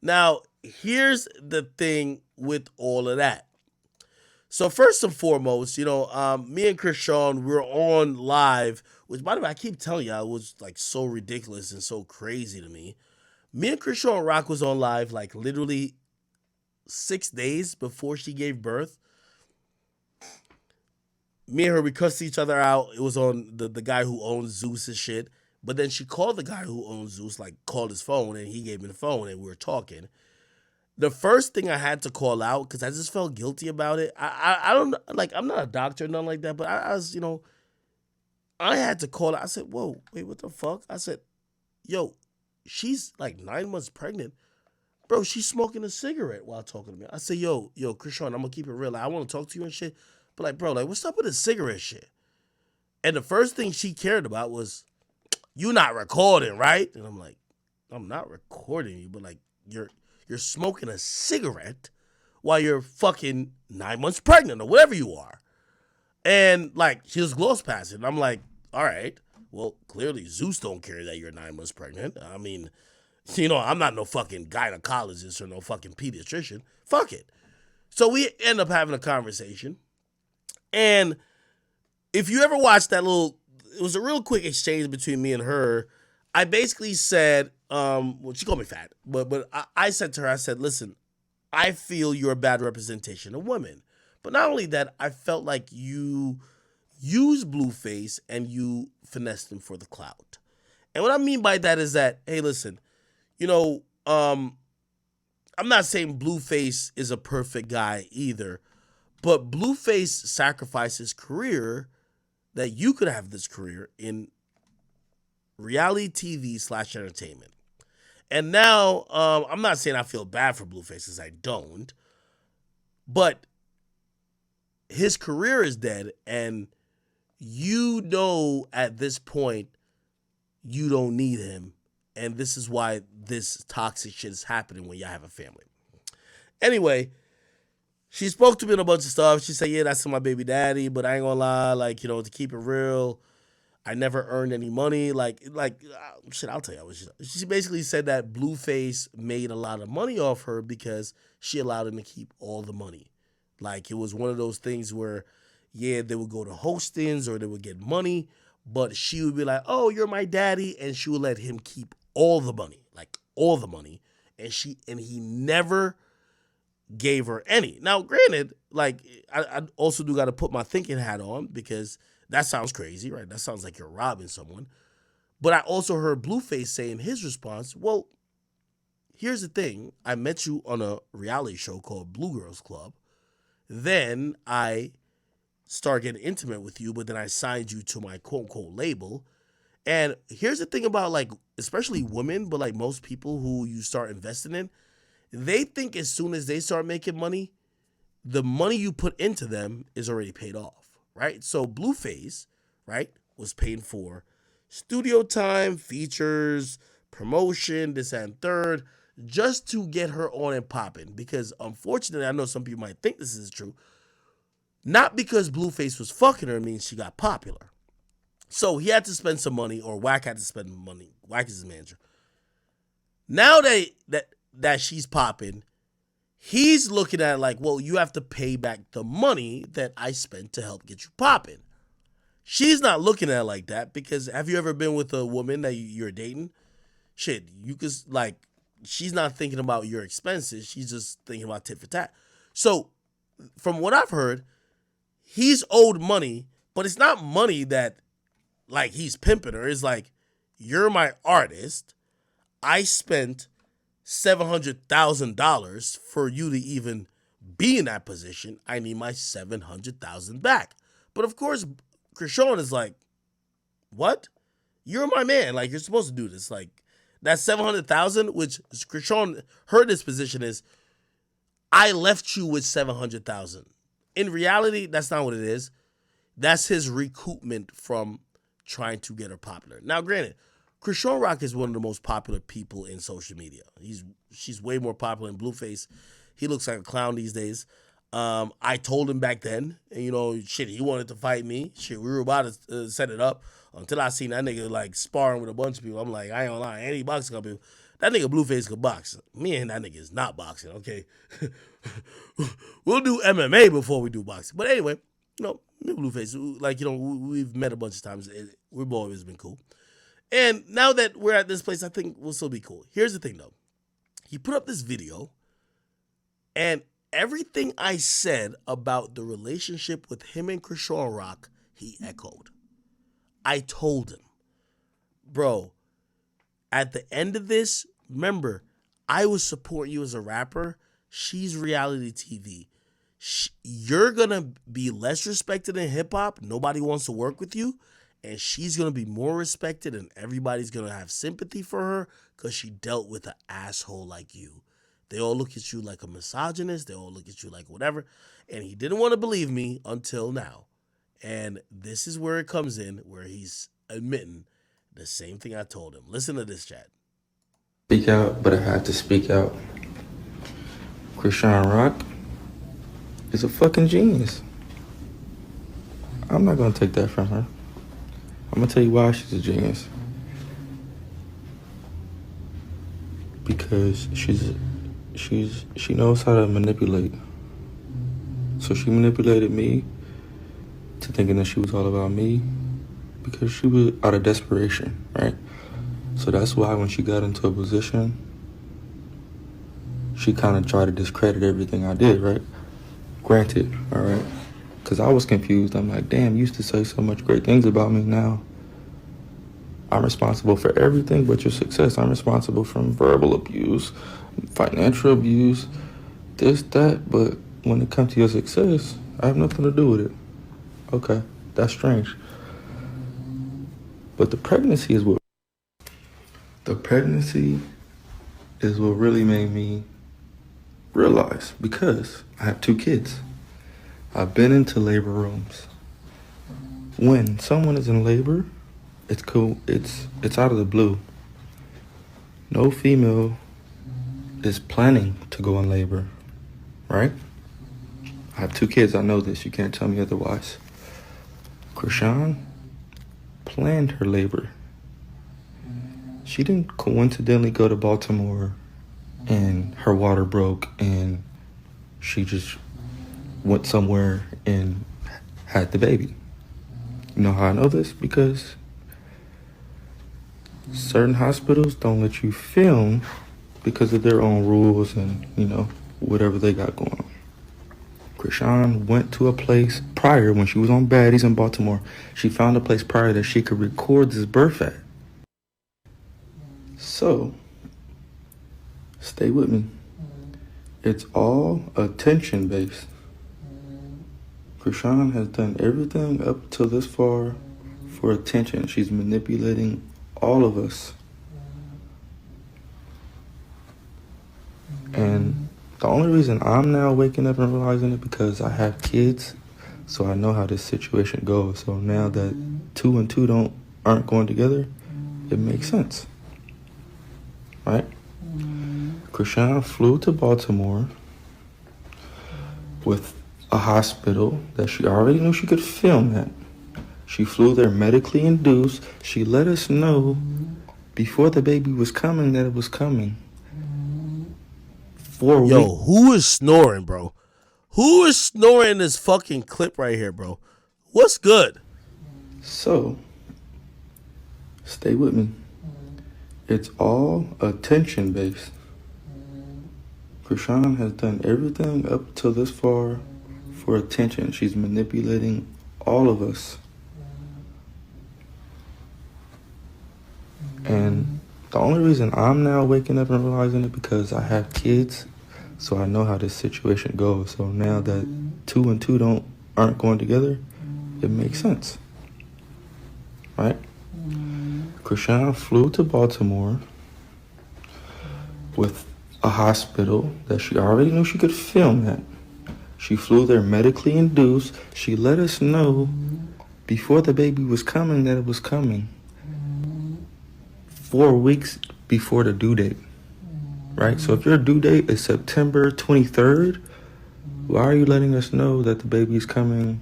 Now, here's the thing with all of that. So first and foremost, me and Chrisean, we were on live, which by the way, I keep telling you, it was like so ridiculous and so crazy to me. Me and Chrisean Rock was on live like literally 6 days before she gave birth. Me and her, we cussed each other out. It was on the guy who owns Zeus's shit. But then she called the guy who owns Zeus, like called his phone, and he gave me the phone, and we were talking. The first thing I had to call out because I just felt guilty about it. I don't like. I'm not a doctor, nothing like that. But I was, I had to call out. I said, "Whoa, wait, what the fuck?" I said, "Yo, she's like 9 months pregnant, bro. She's smoking a cigarette while talking to me." I said, "Yo, Chrisean, I'm gonna keep it real. Like, I want to talk to you and shit, but like, bro, like, what's up with the cigarette shit?" And the first thing she cared about was, "You not recording, right?" And I'm like, "I'm not recording you, but like, you're smoking a cigarette while you're fucking 9 months pregnant or whatever you are." And like she was gloss passing. I'm like, all right, well, clearly Zeus don't care that you're 9 months pregnant. I mean, I'm not no fucking gynecologist or no fucking pediatrician. Fuck it. So we end up having a conversation. And if you ever watched that it was a real quick exchange between me and her. I basically said, well, she called me fat, but I said to her, I said, listen, I feel you're a bad representation of women. But not only that, I felt like you use Blueface and you finessed him for the clout. And what I mean by that is that, hey, listen, you know, um, I'm not saying Blueface is a perfect guy either, but Blueface sacrificed his career that you could have this career in reality TV/entertainment. And now, I'm not saying I feel bad for Blueface, because I don't, but his career is dead, and at this point, you don't need him. And this is why this toxic shit is happening when y'all have a family. Anyway, she spoke to me on a bunch of stuff. She said, yeah, that's my baby daddy, but I ain't gonna lie, like, to keep it real, I never earned any money. Shit, I'll tell you. She basically said that Blueface made a lot of money off her because she allowed him to keep all the money. Like, it was one of those things where, yeah, they would go to hostings or they would get money, but she would be like, oh, you're my daddy, and she would let him keep all the money, like all the money, and he never gave her any. Now, granted, like, I also do got to put my thinking hat on because that sounds crazy, right? That sounds like you're robbing someone. But I also heard Blueface say in his response, well, here's the thing. I met you on a reality show called Blue Girls Club. Then I start getting intimate with you, but then I signed you to my quote unquote label. And here's the thing about, like, especially women, but like most people who you start investing in, they think as soon as they start making money, the money you put into them is already paid off, right? So Blueface, right, was paying for studio time, features, promotion, this and third, just to get her on and popping. Because unfortunately, I know some people might think this is true. Not because Blueface was fucking her means she got popular. So he had to spend some money, or Wack had to spend money. Wack is his manager. Now that she's popping, he's looking at it like, well, you have to pay back the money that I spent to help get you popping. She's not looking at it like that because have you ever been with a woman that you're dating? Shit, you could, like, she's not thinking about your expenses. She's just thinking about tit for tat. So from what I've heard, he's owed money, but it's not money that, like, he's pimping her. It's like, you're my artist. I spent $700,000 for you to even be in that position. I need my $700,000 back. But of course, Chrisean is like, what? You're my man. Like, you're supposed to do this. Like, that $700,000, which Chrisean, her disposition is, I left you with $700,000. In reality, that's not what it is. That's his recoupment from trying to get her popular. Now, granted, Chrisean Rock is one of the most popular people in social media. She's way more popular than Blueface. He looks like a clown these days. I told him back then, and shit, he wanted to fight me. Shit, we were about to set it up until I seen that nigga like sparring with a bunch of people. I'm like, I ain't gonna lie, any boxing company. That nigga Blueface could box. Me and that nigga is not boxing, okay? We'll do MMA before we do boxing. But anyway, me and Blueface, like, we've met a bunch of times. We've always been cool. And now that we're at this place, I think we'll still be cool. Here's the thing, though. He put up this video, and everything I said about the relationship with him and Chrisean Rock, he echoed. I told him, bro, at the end of this, remember, I will support you as a rapper. She's reality TV. You're going to be less respected in hip-hop. Nobody wants to work with you. And she's going to be more respected, and everybody's going to have sympathy for her because she dealt with an asshole like you. They all look at you like a misogynist. They all look at you like whatever. And he didn't want to believe me until now. And this is where it comes in, where he's admitting the same thing I told him. Listen to this, chat. Speak out, but I had to speak out. Chrisean Rock is a fucking genius. I'm not going to take that from her. I'm going to tell you why she's a genius. Because she knows how to manipulate. So she manipulated me to thinking that she was all about me because she was out of desperation, right? So that's why when she got into a position, she kind of tried to discredit everything I did, right? Granted, all right? Because I was confused. I'm like, damn, you used to say so much great things about me. Now I'm responsible for everything but your success. I'm responsible from verbal abuse, financial abuse, this, that. But when it comes to your success, I have nothing to do with it. Okay, that's strange. But the pregnancy is what really made me realize, because I have 2 kids. I've been into labor rooms. When someone is in labor, it's cool. It's out of the blue. No female is planning to go in labor, right? I have 2 kids. I know this. You can't tell me otherwise. Chrisean planned her labor. She didn't coincidentally go to Baltimore and her water broke and she just went somewhere and had the baby. You know how I know this? Because certain hospitals don't let you film because of their own rules and, whatever they got going on. Chrisean went to a place prior when she was on Baddies in Baltimore. She found a place prior that she could record this birth at. So, stay with me. It's all attention based. Chrisean has done everything up till this far for attention. She's manipulating all of us. And the only reason I'm now waking up and realizing it because I have kids, so I know how this situation goes. So now that 2 and 2 aren't going together, it makes sense, right? Chrisean flew to Baltimore with a hospital that she already knew she could film at. She flew there medically induced. She let us know before the baby was coming that it was coming. 4 weeks. Yo, who is snoring, bro? Who is snoring in this fucking clip right here, bro? What's good? So, stay with me. It's all attention based. Chrisean has done everything up till this far for attention. She's manipulating all of us. And the only reason I'm now waking up and realizing it because I have kids, so I know how this situation goes. So now that 2 and 2 aren't going together, it makes sense, right? Chrisean flew to Baltimore with a hospital that she already knew she could film at. She flew there medically induced. She let us know before the baby was coming that it was coming. 4 weeks before the due date, right? So if your due date is September 23rd, why are you letting us know that the baby's coming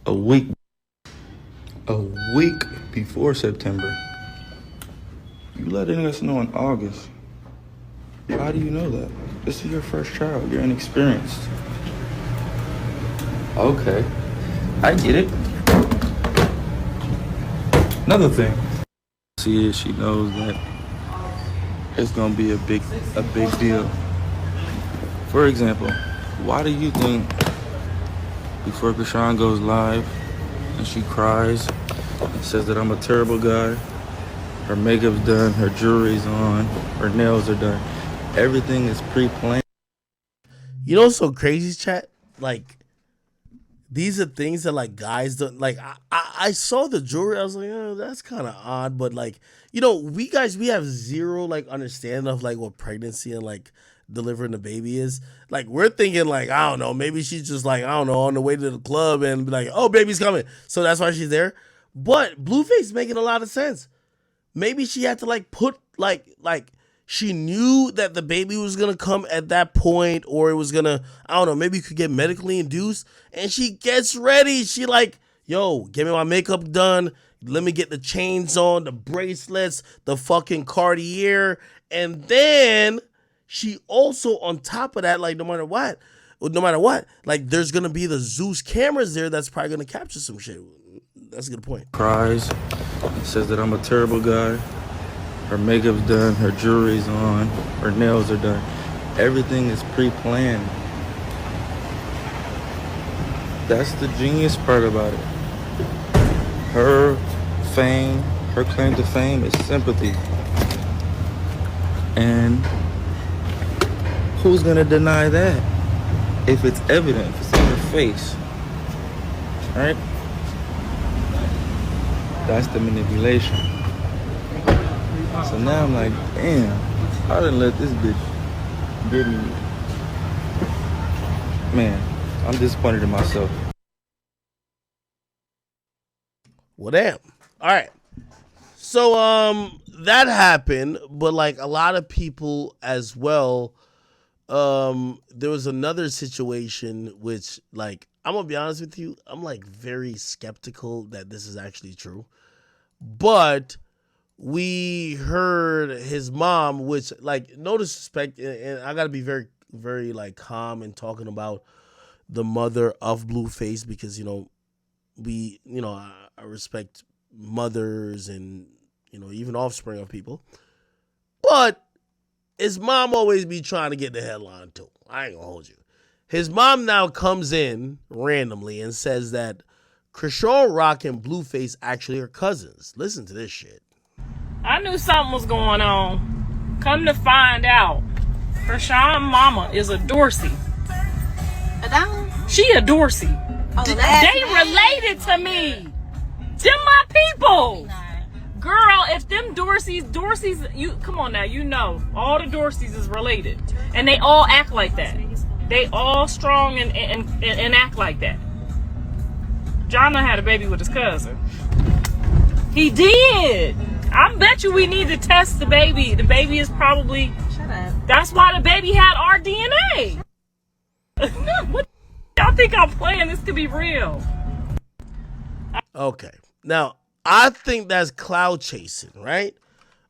a week before September? You letting us know in August How do you know that? This is your first child. You're inexperienced. Okay, I get it. Another thing. See, she knows that it's gonna be a big deal. For example, why do you think before Chrisean goes live and she cries and says that I'm a terrible guy, her makeup's done, her jewelry's on, her nails are done, everything is pre-planned? You know what's so crazy, chat? Like, these are things that like guys don't like. I saw the jewelry. I was like, oh, that's kind of odd. But like, we guys, we have zero like understanding of like what pregnancy and like delivering a baby is. Like, we're thinking like, I don't know, maybe she's just like, I don't know, on the way to the club and be like, oh, baby's coming, so that's why she's there. But Blueface making a lot of sense. Maybe she had to like put like she knew that the baby was gonna come at that point, or it was gonna, I don't know, maybe you could get medically induced, and she gets ready. She like, yo, get me my makeup done. Let me get the chains on, the bracelets, the fucking Cartier, and then she also on top of that, like no matter what, like there's gonna be the Zeus cameras there that's probably gonna capture some shit. That's a good point. Cries, says that I'm a terrible guy. Her makeup's done, her jewelry's on, her nails are done. Everything is pre-planned. That's the genius part about it. Her fame, her claim to fame is sympathy. And who's gonna deny that? If it's evident, if it's in her face, right? That's the manipulation. So now I'm like, damn, I didn't let this bitch get me. Man, I'm disappointed in myself. Well, damn. All right. So that happened, but like a lot of people as well. There was another situation which, like, I'm gonna be honest with you, I'm like very skeptical that this is actually true. But we heard his mom, which, like, no disrespect, and I gotta be very, very like calm in talking about the mother of Blueface, because I respect mothers and even offspring of people, but his mom always be trying to get the headline too. I ain't gonna hold you. His mom now comes in randomly and says that Chrisean Rock and Blueface actually are cousins. Listen to this shit. I knew something was going on. Come to find out, Chrisean mama is a Dorsey. She a Dorsey. They related to me. Them my people. Girl, if them Dorseys, you come on now, all the Dorseys is related, and they all act like that. They all strong and act like that. John had a baby with his cousin. He did. I bet you we need to test the baby. The baby is probably. Shut up. That's why the baby had our DNA. What y'all think I'm playing? This could be real. Okay. Now, I think that's cloud chasing, right?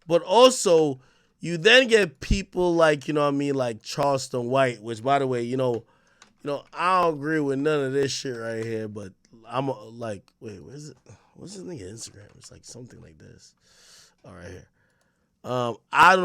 But also, you then get people like, like Charleston White, which, by the way, I don't agree with none of this shit right here, but I'm like, wait, where's it? What's his nigga Instagram? It's like something like this. All right, here. I don't know.